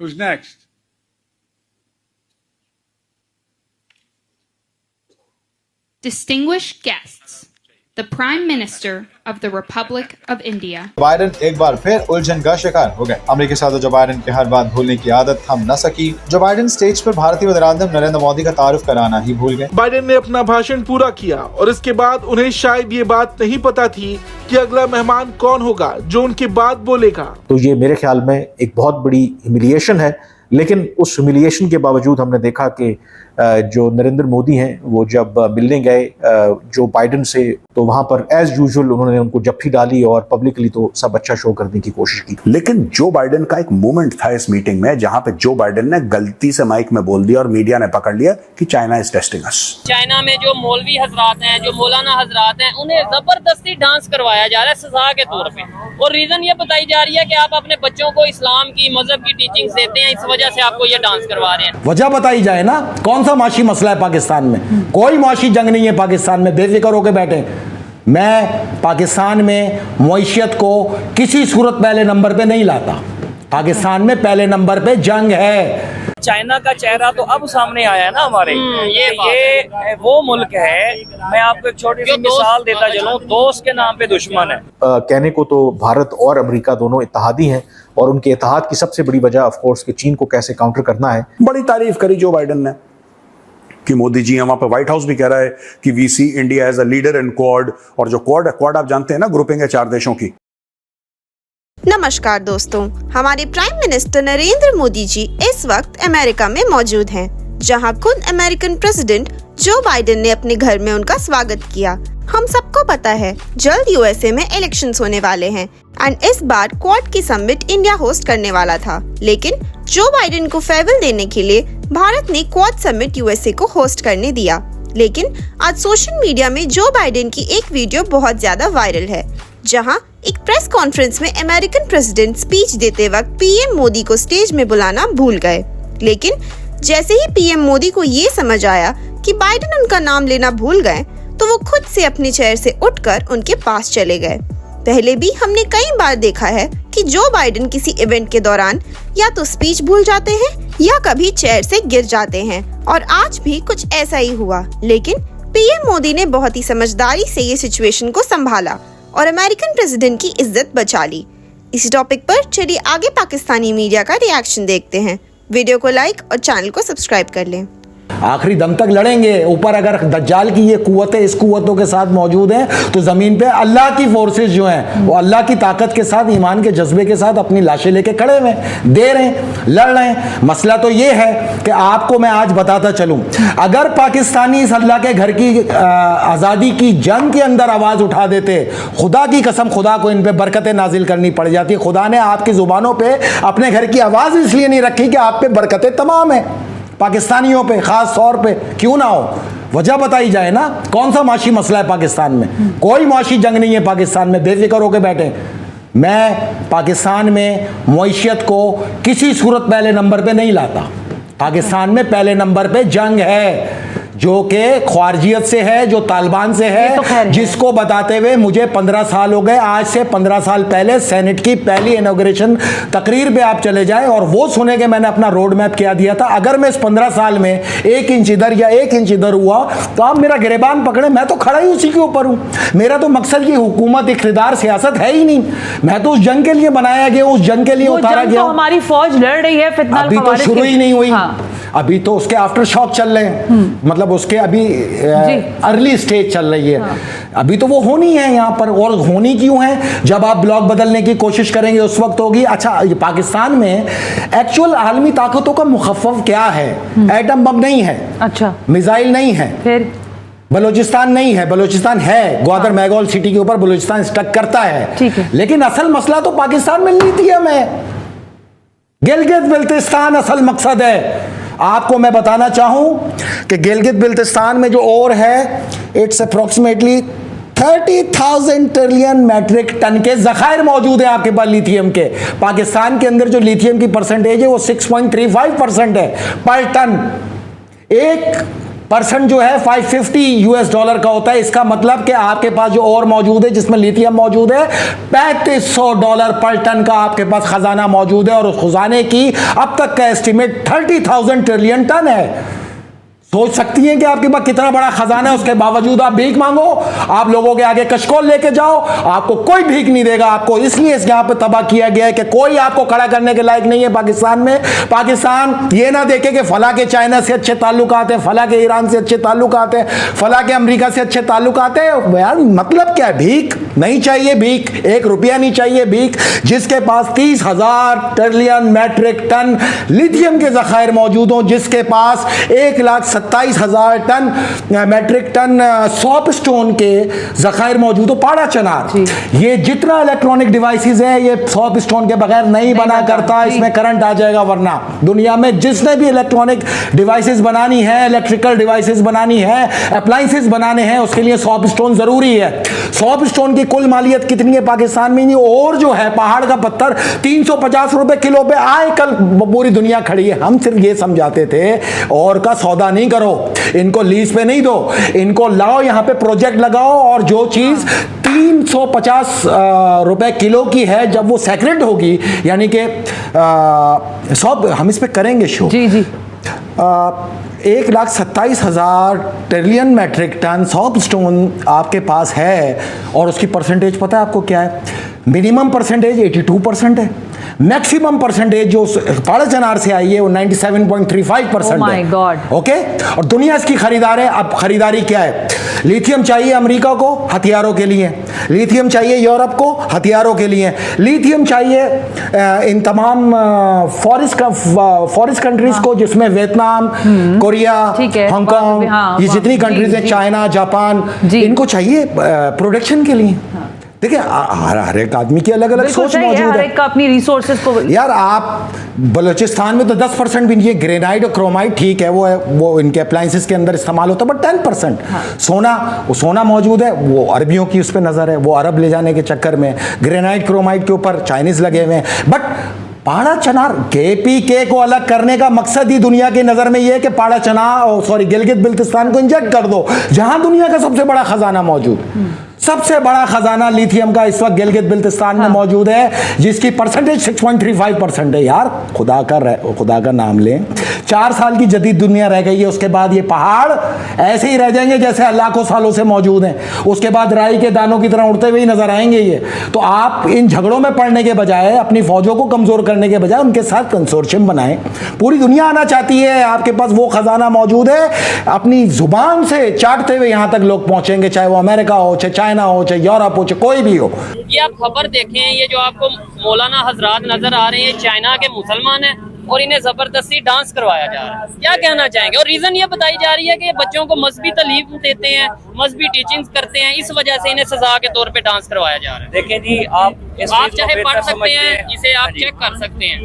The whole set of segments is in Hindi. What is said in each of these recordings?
Who's next? Distinguished guests, the Prime Minister of the Republic of India. Biden एक बार फिर उलझन का शिकार हो गए। अमेरिकी सदर जो बाइडेन की हर बात भूलने की आदत हम न सकी। जो बाइडेन स्टेज पर भारतीय वज़ीर-ए-आज़म नरेंद्र मोदी का तारुफ कराना ही भूल गए। बाइडेन ने अपना भाषण पूरा किया और इसके बाद उन्हें शायद ये बात नहीं पता थी कि अगला मेहमान कौन होगा जो उनके बाद बोलेगा। तो ये मेरे ख्याल में एक बहुत बड़ी ह्यूमिलिएशन है, लेकिन उस ह्यूमिलिएशन के बावजूद हमने देखा कि जो नरेंद्र मोदी हैं वो जब मिलने गए जो बाइडेन से, तो वहां पर एज यूजुअल उन्होंने उनको जप्फी डाली और पब्लिकली तो सब अच्छा शो करने की कोशिश की। लेकिन जो बाइडेन का एक मोमेंट था इस मीटिंग में जहां पे जो बाइडेन ने गलती से माइक में बोल दिया और मीडिया ने पकड़ लिया कि China is testing us. China में जो मौलवी हजरात हैं, जो मौलाना हजरात हैं, उन्हें जबरदस्ती डांस करवाया जा रहा है सजा के तौर पे, और रीजन ये बताई जा रही है कि आप अपने बच्चों को इस्लाम की, मजहब की टीचिंग देते हैं, इस वजह से आपको ये डांस करवा रहे हैं। वजह बताई जाए ना, कौन सा माशी मसला है पाकिस्तान में? कोई माशी जंग नहीं है पाकिस्तान में, बेफिक्र होकर बैठे। मैं पाकिस्तान में मईशत को किसी सूरत पहले नंबर पे नहीं लाता। पाकिस्तान में पहले नंबर पे जंग है। चाइना का चेहरा तो अब सामने आया है ना हमारे। ये वो मुल्क है, मैं आपको एक छोटी सी मिसाल देता चलूं, दोस्त के नाम पे दुश्मन है। कहने को तो भारत और अमेरिका दोनों इत्तेहादी हैं और उनके इत्तेहाद की सबसे बड़ी वजह ऑफ कोर्स कि चीन को कैसे काउंटर करना है। बड़ी तारीफ करी जो बाइडेन ने कि मोदी जी हैं, वहां पे व्हाइट हाउस भी कह रहा है कि we see India as a leader in Quad, और जो क्वाड है, क्वाड आप जानते हैं ना, ग्रुपिंग है 4 देशों की। नमस्कार दोस्तों, हमारे प्राइम मिनिस्टर नरेंद्र मोदी जी इस वक्त अमेरिका में मौजूद हैं, जहां खुद अमेरिकन प्रेसिडेंट जो बाइडेन ने अपने घर में उनका स्वागत किया। हम सबको पता है जल्द यूएसए में इलेक्शंस होने वाले हैं एंड इस बार क्वाड की समिट इंडिया होस्ट करने वाला था, लेकिन जो बाइडेन को फेवर देने के लिए भारत ने क्वाड समिट यूएसए को होस्ट करने दिया। लेकिन आज सोशल मीडिया में जो बाइडेन की एक वीडियो बहुत ज्यादा वायरल है, जहां एक प्रेस कॉन्फ्रेंस में अमेरिकन प्रेसिडेंट स्पीच देते वक्त पीएम मोदी को स्टेज में बुलाना भूल गए। लेकिन जैसे ही पीएम मोदी को ये समझ आया कि बाइडेन उनका नाम लेना भूल गए, तो वो खुद से अपनी चेयर से उठकर उनके पास चले गए। पहले भी हमने कई बार देखा है कि जो बाइडेन किसी इवेंट के दौरान या तो स्पीच भूल जाते हैं या कभी चेयर से गिर जाते हैं, और आज भी कुछ ऐसा ही हुआ। लेकिन पीएम मोदी ने बहुत ही समझदारी से ये सिचुएशन को संभाला और अमेरिकन प्रेसिडेंट की इज्जत बचा ली। इसी टॉपिक पर चलिए आगे पाकिस्तानी मीडिया का रिएक्शन देखते हैं। वीडियो को लाइक और चैनल को सब्सक्राइब कर लें। आखिरी दम तक लड़ेंगे। ऊपर अगर दज्जाल की ये कुव्वतें इस कुव्वतों के साथ मौजूद हैं, तो जमीन पे अल्लाह की फोर्सेस जो हैं वो अल्लाह की ताकत के साथ, ईमान के जज्बे के साथ अपनी लाशें लेके खड़े हुए, दे रहे हैं, लड़ रहे हैं। मसला तो ये है कि आपको मैं आज बताता चलूं, अगर पाकिस्तानी इस अल्लाह के घर की आज़ादी की जंग के अंदर आवाज़ उठा देते, खुदा की कसम खुदा को इन पे बरकतें नाजिल करनी पड़ जाती। खुदा ने आपकी ज़ुबानों पे अपने घर की आवाज़ इसलिए नहीं रखी कि आप पे बरकतें तमाम है, पाकिस्तानियों पे खास तौर पे क्यों ना हो। वजह बताई जाए ना, कौन सा माशी मसला है पाकिस्तान में? कोई माशी जंग नहीं है पाकिस्तान में, बेफिक्र होकर बैठे। मैं पाकिस्तान में मईशत को किसी सूरत पहले नंबर पे नहीं लाता। पाकिस्तान में पहले नंबर पे जंग है, जो कि ख्वारजियत से है, जो तालिबान से है, तो जिसको बताते हुए मुझे 15 साल हो गए। आज से 15 साल पहले सेनेट की पहली इनॉग्रेशन तकरीर पे आप चले जाएं और वो सुने कि मैंने अपना रोड मैप क्या दिया था। अगर मैं इस 15 साल में 1 इंच इधर या 1 इंच इधर हुआ तो आप मेरा गिरेबान पकड़े, मैं तो खड़ा ही उसी के ऊपर हूं। मेरा तो मकसद ये हुकूमत, इख्तिदार, सियासत है ही नहीं। मैं तो उस जंग के लिए बनाया गया, उस जंग के लिए उतारा गया। हमारी फौज लड़ रही है, फितना अभी तो शुरू ही नहीं हुई। अभी तो उसके आफ्टर शॉक चल रहे हैं, मतलब उसके अभी अर्ली स्टेज चल रही है। अभी तो वो होनी है यहाँ पर, और होनी क्यों है? जब आप ब्लॉक बदलने की कोशिश करेंगे उस वक्त होगी। अच्छा, पाकिस्तान में एक्चुअल आलमी ताकतों का मुखफ़फ़ क्या है? एटम बम नहीं है, अच्छा मिसाइल नहीं है, फिर बलूचिस्तान नहीं है। बलूचिस्तान है, ग्वादर मैगोल सिटी के ऊपर बलूचिस्तान स्टक करता है, ठीक है। लेकिन असल मसला तो पाकिस्तान में लिथियम है। गिलगित बिल्तिस्तान असल मकसद है। आपको मैं बताना चाहूं कि गिलगित बिल्तिस्तान में जो ओर है, it's approximately 30,000 trillion metric ton के जखायर मौजूद है आपके पास लिथियम के। पाकिस्तान के अंदर जो लिथियम की परसेंटेज है वो 6.35% है पर टन। एक परसेंट जो है 550 US डॉलर का होता है। इसका मतलब कि आपके पास जो और मौजूद है जिसमें लिथियम मौजूद है, $3500 पर टन का आपके पास खजाना मौजूद है, और उस खजाने की अब तक का एस्टिमेट 30,000 ट्रिलियन टन है। सोच सकती हैं कि आपके पास कितना बड़ा खजाना है, उसके बावजूद आप भीख मांगो, आप लोगों के आगे कशकोल लेके जाओ, आपको कोई भीख नहीं देगा। आपको इसलिए यहाँ पे तबाह किया गया है कि कोई आपको खड़ा करने के लायक नहीं है पाकिस्तान में। पाकिस्तान ये ना देखे कि फला के चाइना से अच्छे ताल्लुकात हैं, फला के ईरान से अच्छे ताल्लुकात हैं, फला के अमेरिका से अच्छे ताल्लुकात हैं। यार मतलब क्या है, भीख नहीं चाहिए, भीख 1 रुपया नहीं चाहिए। भीख जिसके पास 30,000 ट्रिलियन मैट्रिक टन लिथियम के जखायर मौजूद हों, जिसके पास 1,27,000 ton metric ton soapstone के जखायर मौजूद हो, पाड़ा चनार, ये जितना इलेक्ट्रॉनिक डिवाइसेस है ये सॉप स्टोन के बगैर नहीं बना करता, इसमें करंट आ जाएगा। वरना दुनिया में जिसने भी इलेक्ट्रॉनिक डिवाइसेस बनानी है, इलेक्ट्रिकल डिवाइसेस बनानी है, अप्लायंसेस बनाने हैं, उसके लिए सॉप स्टोन जरूरी है। सॉप स्टोन की कुल मालियत कितनी है पाकिस्तान में? नहीं, और जो है पहाड़ का पत्थर 350 रुपए किलो पे आए, कल पूरी दुनिया खड़ी है। हम सिर्फ ये समझाते थे और का सौदा नहीं करो, इनको लीज पे नहीं दो, इनको लाओ यहाँ पे प्रोजेक्ट लगाओ, और जो चीज 350 रुपए किलो की है जब वो सैक्रेड होगी, यानी कि सब हम इस पे करेंगे शो। जी जी 1,27,000 trillion metric ton soapstone आपके पास है, और उसकी परसेंटेज पता है आपको क्या है? मिनिमम परसेंटेज 82% है, मैक्सिमम परसेंटेज जो पाड़ा चनार से आई है वो 97.35% है। गॉड। ओके, और दुनिया इसकी खरीदार है। अब खरीदारी क्या है? लिथियम चाहिए अमेरिका को हथियारों के लिए, लिथियम चाहिए यूरोप को हथियारों के लिए, लिथियम चाहिए इन तमाम फॉरेस्ट कंट्रीज को, जिसमें वियतनाम, कोरिया, हांगकांग, ये जितनी कंट्रीज हैं, चाइना, जापान, इनको चाहिए प्रोडक्शन के लिए। देखिए हर एक आदमी की अलग अलग सोच मौजूद है, हर एक का अपनी रिसोर्सेज को। यार आप बलूचिस्तान में तो 10% भी नहीं है, ग्रेनाइट और क्रोमाइट ठीक है, वो इनके अप्लायंसेस के अंदर इस्तेमाल होता है, बट 10% सोना मौजूद है, वो अरबियों की उस पर नजर है, वो अरब ले जाने के चक्कर में ग्रेनाइट क्रोमाइट के ऊपर चाइनीज लगे हुए हैं। बट पाड़ा चनार KPK को अलग करने का मकसद ही दुनिया की नजर में यह है कि पाड़ा चनार गिलगित बिल्तिस्तान को इंजेक्ट कर दो, जहां दुनिया का सबसे बड़ा खजाना मौजूद, सबसे बड़ा खजाना लिथियम का इस वक्त गिलगित बिल्तिस्तान में मौजूद है, जिसकी परसेंटेज 6.35% है। यार खुदा का नाम लें, 4 साल की जदीद दुनिया रह गई है, उसके बाद ये पहाड़ ऐसे ही रह जाएंगे जैसे लाखों सालों से मौजूद हैं, उसके बाद राई के दानों की तरह उड़ते हुए ही नजर आएंगे ये। तो आप इन झगड़ों में पड़ने के बजाय, अपनी फौजों को कमजोर करने के बजाय उनके साथ कंसोर्शियम बनाएं। पूरी दुनिया आना चाहती है, आपके पास वो खजाना मौजूद है, अपनी जुबान से चाटते हुए यहां तक लोग पहुंचेंगे, चाहे वो अमेरिका हो, चाहे चाइना हो, चाहे यूरोप हो, चाहे कोई भी हो। ये आप खबर देखें, ये जो आपको मौलाना हजरात नजर आ रहे हैं, चाइना के मुसलमान हैं और इन्हें जबरदस्ती डांस करवाया जा रहा है। क्या कहना चाहेंगे? और रीजन ये बताई जा रही है कि ये बच्चों को मजहबी तालीम देते हैं, मजहबी टीचिंग्स करते हैं, इस वजह से इन्हें सजा के तौर पे डांस करवाया जा रहा है। देखें जी, आप चाहे पढ़ सकते हैं, इसे आप चेक कर सकते हैं।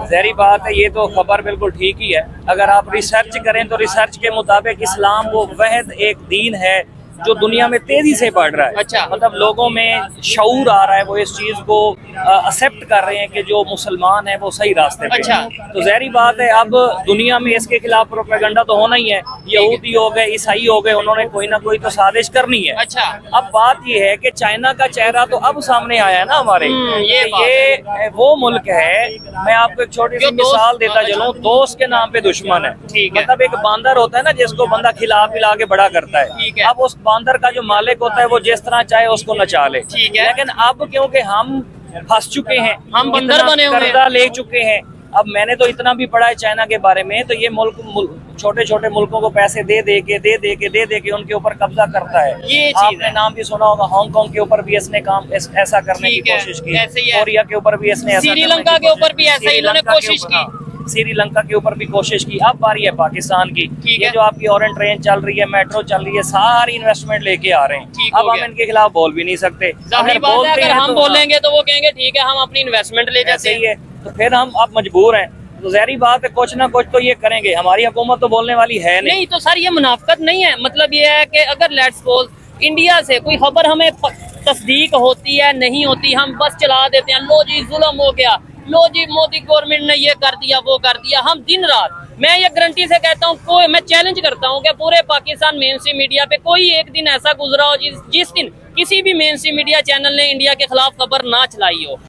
ज़ाहिर बात है, ये तो खबर बिल्कुल ठीक ही है। अगर आप रिसर्च करें तो रिसर्च के मुताबिक इस्लाम वो वहद एक दीन है जो दुनिया में तेजी से बढ़ रहा है। अच्छा, मतलब लोगों में शऊर आ रहा है, वो इस चीज को एक्सेप्ट कर रहे हैं कि जो मुसलमान है वो सही रास्ते पे। अच्छा, तो ज़ाहिर बात है अब दुनिया में इसके खिलाफ प्रोपेगेंडा तो होना ही है। यहूदी हो गए, ईसाई हो गए, उन्होंने कोई ना कोई तो साजिश करनी है। अच्छा, अब बात ये है कि चाइना का चेहरा तो अब सामने आया है ना हमारे। ये वो मुल्क है, मैं आपको एक छोटी सी मिसाल देता चलूं, दोस्त के नाम पे दुश्मन है। मतलब एक बांदर होता है ना जिसको बंदा खिला पिला के बड़ा करता है, अब उस बांदर का जो मालिक होता है वो जिस तरह चाहे उसको नचा ले। लेकिन अब क्योंकि हम फंस चुके हैं, हम बंदर बने हुए कर्जा ले चुके हैं। अब मैंने तो इतना भी पढ़ा है चाइना के बारे में, तो ये मुल्क छोटे छोटे मुल्कों को पैसे दे दे के उनके ऊपर कब्जा करता है। ये आपने नाम भी सुना होगा, हांगकांग के ऊपर भी इसने काम ऐसा करने की कोशिश की, कोरिया के ऊपर भी इसने, श्रीलंका के ऊपर भी ऐसा इन्होंने कोशिश की, श्रीलंका के ऊपर भी कोशिश की। अब बारी है पाकिस्तान की। ये जो आपकी ऑरेंज ट्रेन चल रही है, मेट्रो चल रही है, सारी इन्वेस्टमेंट लेके आ रहे हैं। अब हम इनके खिलाफ बोल भी नहीं सकते। अगर हम बोलेंगे तो वो कहेंगे ठीक है, हम अपनी इन्वेस्टमेंट ले जाते हैं, तो फिर हम अब मजबूर हैं। तो ज़ाहिर बात है कुछ ना कुछ तो ये करेंगे। हमारी हुकूमत तो बोलने वाली है नहीं। तो सर ये मुनाफिकत नहीं है। मतलब ये है कि अगर लेट्स सपोज इंडिया से कोई खबर हमें तस्दीक होती है, नहीं होती, हम बस चला देते हैं, लो जी जुल्म हो गया, लो जी मोदी गवर्नमेंट ने ये कर दिया, वो कर दिया। हम दिन रात मैं ये गारंटी से कहता हूँ, कोई मैं चैलेंज करता हूँ कि पूरे पाकिस्तान मेन स्ट्रीम मीडिया पे कोई एक दिन ऐसा गुजरा हो जिस दिन किसी भी मेन स्ट्रीम मीडिया चैनल ने इंडिया के खिलाफ खबर ना चलाई हो।